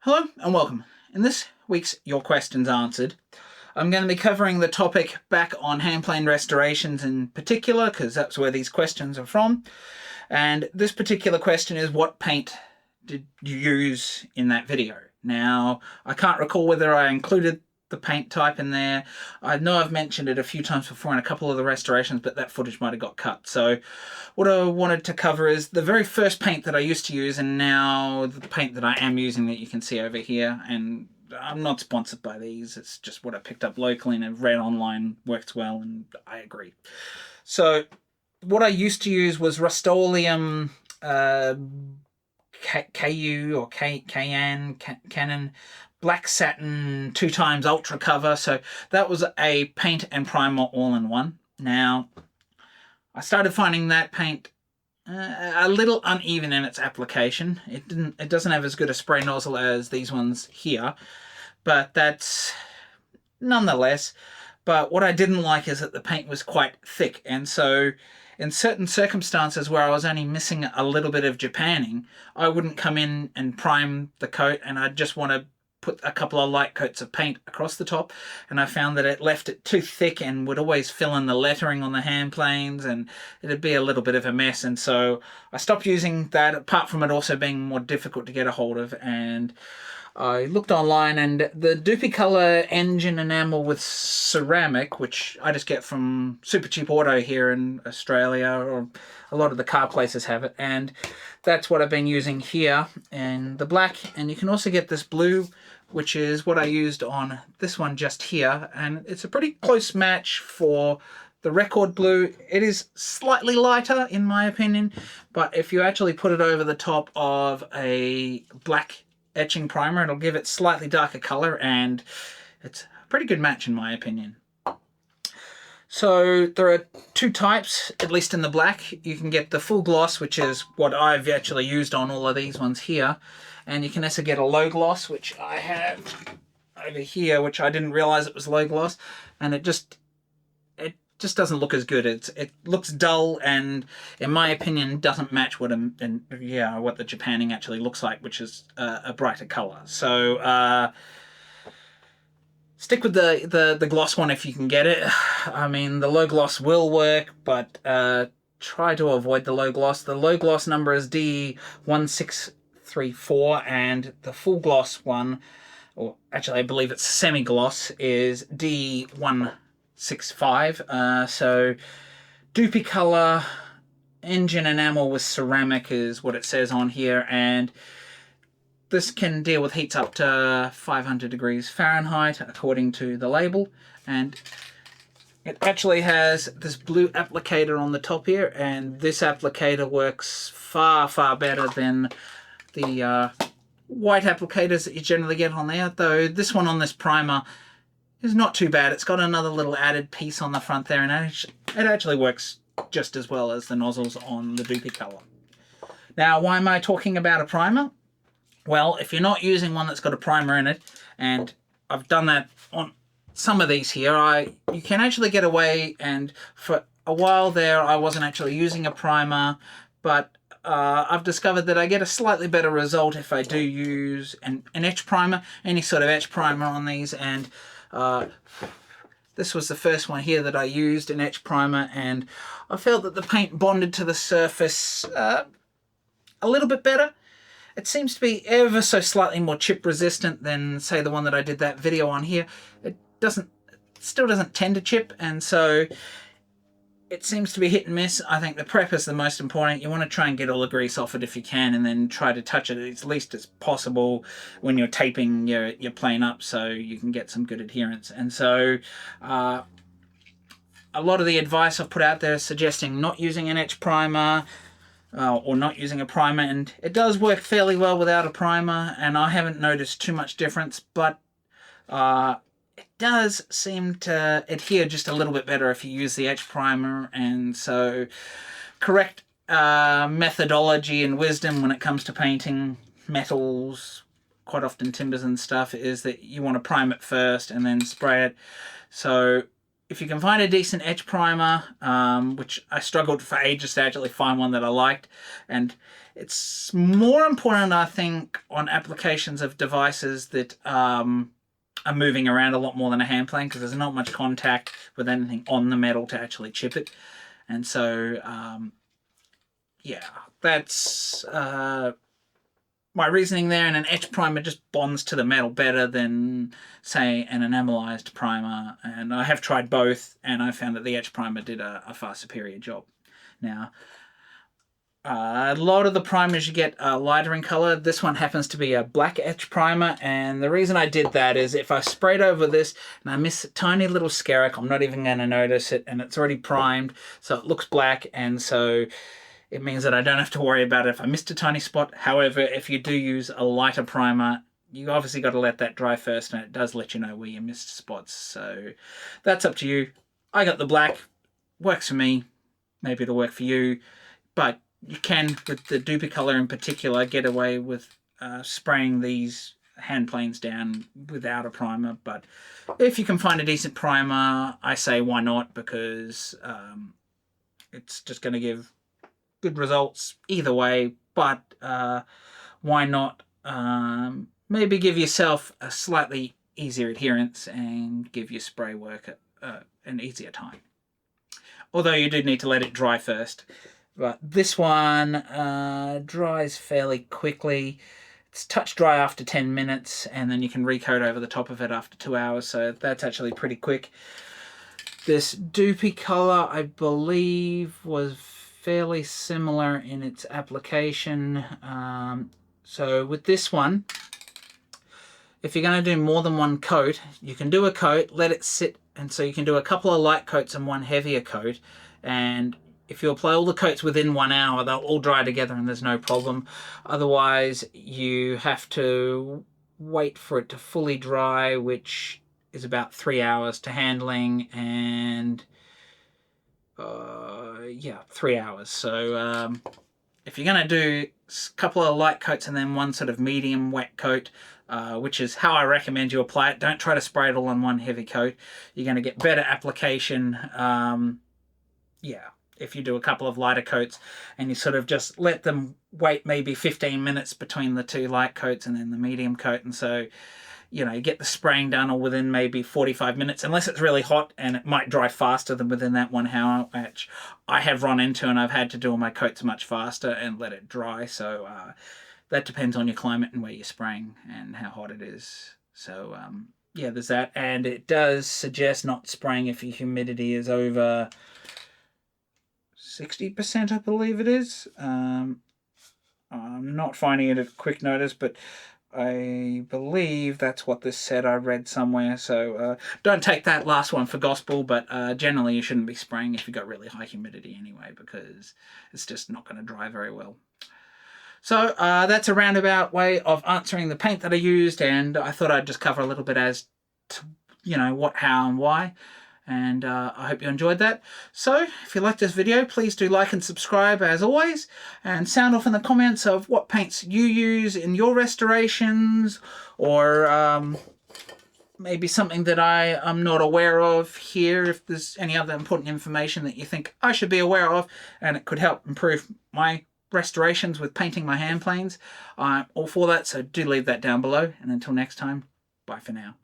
Hello and welcome. In this week's Your Questions Answered, I'm going to be covering the topic back on hand plane restorations in particular, because that's where these questions are from. And this particular question is, what paint did you use in that video? Now, I can't recall whether I included the paint type in there. I know I've mentioned it a few times before in a couple of the restorations, but that footage might have got cut. So what I wanted to cover is the very first paint that I used to use, and now the paint that I am using that you can see over here. And I'm not sponsored by these, it's just what I picked up locally and I've read online works well, and I agree. So what I used to use was Rust-Oleum KU or Canon Black Satin 2x Ultra Cover. So that was a paint and primer all in one. Now, I started finding that paint a little uneven in its application. It doesn't have as good a spray nozzle as these ones here, but that's nonetheless. But what I didn't like is that the paint was quite thick, and so in certain circumstances where I was only missing a little bit of Japanning, I wouldn't come in and prime the coat, and I'd just want to put a couple of light coats of paint across the top, and I found that it left it too thick and would always fill in the lettering on the hand planes, and it'd be a little bit of a mess. And so I stopped using that, apart from it also being more difficult to get a hold of. And I looked online, and the Duplicolor engine enamel with ceramic, which I just get from Super Cheap Auto here in Australia, or a lot of the car places have it, and that's what I've been using here in the black. And you can also get this blue, which is what I used on this one just here, and it's a pretty close match for the Record Blue. It is slightly lighter in my opinion, but if you actually put it over the top of a black etching primer, it'll give it slightly darker color, and it's a pretty good match in my opinion. So there are two types, at least in the black. You can get the full gloss, which is what I've actually used on all of these ones here, and you can also get a low gloss, which I have over here, which I didn't realize it was low gloss, and it just doesn't look as good. It looks dull, and in my opinion doesn't match what the Japanning actually looks like, which is a brighter color. So stick with the gloss one if you can get it. I mean, the low gloss will work, but try to avoid the low gloss. The low gloss number is D1634, and the full gloss one, or actually I believe it's semi-gloss, is D165. So Duplicolor engine enamel with ceramic is what it says on here, and this can deal with heats up to 500 degrees Fahrenheit according to the label. And it actually has this blue applicator on the top here, and this applicator works far better than the white applicators that you generally get on there, though this one on this primer is not too bad. It's got another little added piece on the front there, and it actually works just as well as the nozzles on the Duplicolor. Now, why am I talking about a primer? Well, if you're not using one that's got a primer in it, and I've done that on some of these here, you can actually get away, and for a while there I wasn't actually using a primer, but I've discovered that I get a slightly better result if I do use an etch primer, any sort of etch primer on these. And this was the first one here that I used, an etch primer, and I felt that the paint bonded to the surface a little bit better. It seems to be ever so slightly more chip resistant than, say, the one that I did that video on here. It still doesn't tend to chip, and so it seems to be hit and miss. I think the prep is the most important. You want to try and get all the grease off it if you can, and then try to touch it as least as possible when you're taping your plane up, so you can get some good adherence. And so a lot of the advice I've put out there is suggesting not using an etch primer, or not using a primer, and it does work fairly well without a primer, and I haven't noticed too much difference, but it does seem to adhere just a little bit better if you use the etch primer. And so correct methodology and wisdom when it comes to painting metals, quite often timbers and stuff, is that you want to prime it first and then spray it. So if you can find a decent etch primer, which I struggled for ages to actually find one that I liked, and it's more important, I think, on applications of devices that are moving around a lot more than a hand plane, because there's not much contact with anything on the metal to actually chip it. And so, yeah, that's my reasoning there. And an etch primer just bonds to the metal better than, say, an enamelized primer. And I have tried both, and I found that the etch primer did a far superior job. Now, a lot of the primers you get are lighter in color. This one happens to be a black etch primer, and the reason I did that is if I sprayed over this and I miss a tiny little skerrick, I'm not even going to notice it, and it's already primed, so it looks black, and so it means that I don't have to worry about it if I missed a tiny spot. However, if you do use a lighter primer, you obviously got to let that dry first, and it does let you know where you missed spots. So that's up to you. I got the black. Works for me. Maybe it'll work for you. But you can, with the Dupicolor in particular, get away with spraying these hand planes down without a primer. But if you can find a decent primer, I say why not, because it's just going to give good results either way. But why not maybe give yourself a slightly easier adherence and give your spray work an easier time. Although you do need to let it dry first. But this one dries fairly quickly. It's touch dry after 10 minutes, and then you can recoat over the top of it after 2 hours, so that's actually pretty quick. This Dupicolor, I believe, was fairly similar in its application. So with this one, if you're going to do more than one coat, you can do a coat, let it sit, and so you can do a couple of light coats and one heavier coat, and if you apply all the coats within 1 hour, they'll all dry together and there's no problem. Otherwise, you have to wait for it to fully dry, which is about 3 hours to handling, and yeah, 3 hours. So if you're going to do a couple of light coats and then one sort of medium wet coat, which is how I recommend you apply it. Don't try to spray it all on one heavy coat. You're going to get better application. Yeah, if you do a couple of lighter coats and you sort of just let them wait maybe 15 minutes between the two light coats and then the medium coat. And so, you know, you get the spraying done all within maybe 45 minutes, unless it's really hot, and it might dry faster than within that 1 hour, which I have run into, and I've had to do all my coats much faster and let it dry. So that depends on your climate and where you're spraying and how hot it is. So yeah, there's that. And it does suggest not spraying if your humidity is over 60%, I believe it is. I'm not finding it at quick notice, but I believe that's what this said. I read somewhere. So don't take that last one for gospel, but generally you shouldn't be spraying if you've got really high humidity anyway, because it's just not going to dry very well. So that's a roundabout way of answering the paint that I used, and I thought I'd just cover a little bit as to, you know, what, how, and why. And I hope you enjoyed that. So if you liked this video, please do like and subscribe as always, and sound off in the comments of what paints you use in your restorations, or maybe something that I am not aware of here. If there's any other important information that you think I should be aware of and it could help improve my restorations with painting my hand planes, I'm all for that, so do leave that down below. And until next time, bye for now.